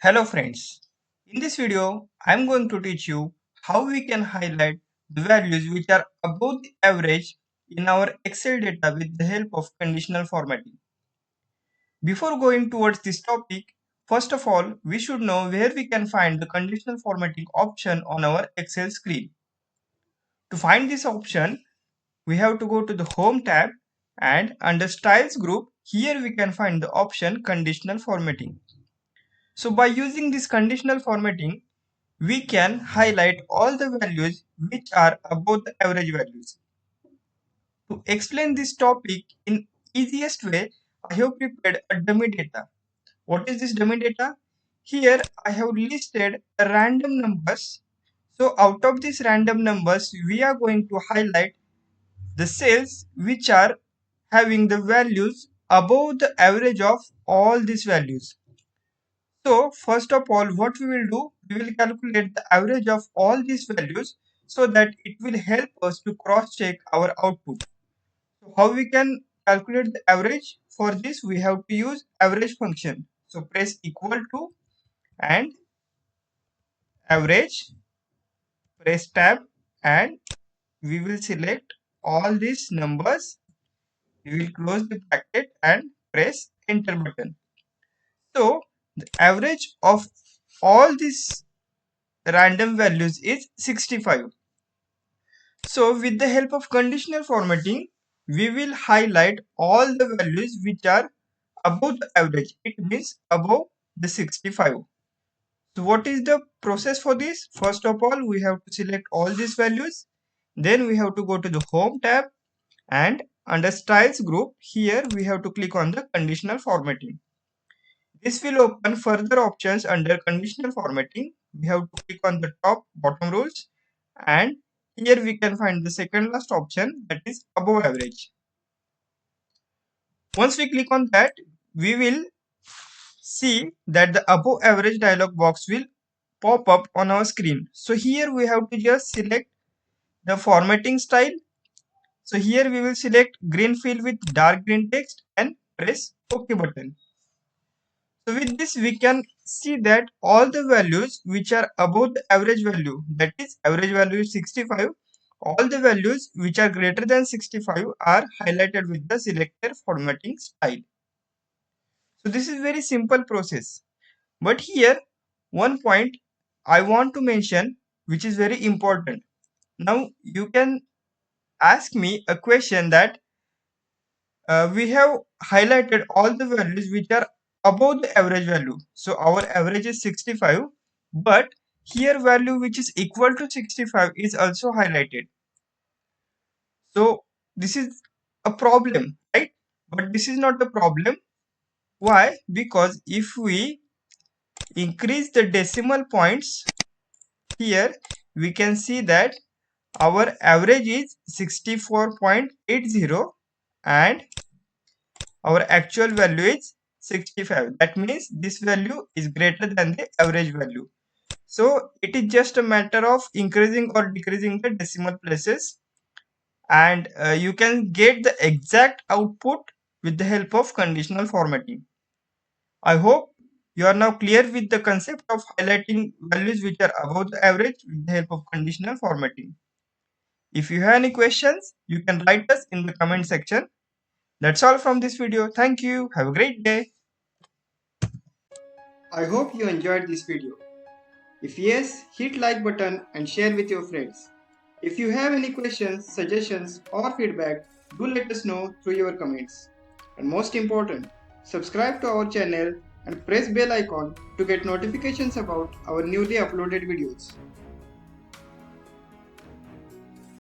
Hello friends, in this video I am going to teach you how we can highlight the values which are above the average in our Excel data with the help of conditional formatting. Before going towards this topic, first of all we should know where we can find the conditional formatting option on our Excel screen. To find this option, we have to go to the Home tab and under Styles group, here we can find the option Conditional Formatting. So by using this conditional formatting, we can highlight all the values which are above the average values. To explain this topic in easiest way, I have prepared a dummy data. What is this dummy data? Here I have listed random numbers. So out of these random numbers, we are going to highlight the cells which are having the values above the average of all these values. So first of all, what we will do, we will calculate the average of all these values so that it will help us to cross check our output. So how we can calculate the average? For this, we have to use average function. So press equal to and average, press tab and we will select all these numbers. We will close the bracket and press enter button. So the average of all these random values is 65. So with the help of conditional formatting, we will highlight all the values which are above the average. It means above the 65. So what is the process for this? First of all, we have to select all these values. Then we have to go to the Home tab and under Styles group, here we have to click on the conditional formatting. This will open further options under conditional formatting. We have to click on the top bottom rules and here we can find the second last option, that is above average. Once we click on that, we will see that the above average dialog box will pop up on our screen. So here we have to just select the formatting style. So here we will select green fill with dark green text and press OK button. So with this we can see that all the values which are above the average value, that is average value is 65, all the values which are greater than 65 are highlighted with the selector formatting style. So this is very simple process. But here one point I want to mention which is very important. Now you can ask me a question that we have highlighted all the values which are above the average value. So our average is 65, but here value which is equal to 65 is also highlighted. So this is a problem, right? But this is not the problem. Why? Because if we increase the decimal points here, we can see that our average is 64.80 and our actual value is 65. That means this value is greater than the average value. So it is just a matter of increasing or decreasing the decimal places and you can get the exact output with the help of conditional formatting. I hope you are now clear with the concept of highlighting values which are above the average with the help of conditional formatting. If you have any questions, you can write us in the comment section. That's all from this video. Thank you. Have a great day. I hope you enjoyed this video. If yes, hit like button and share with your friends. If you have any questions, suggestions or feedback, do let us know through your comments. And most important, subscribe to our channel and press bell icon to get notifications about our newly uploaded videos.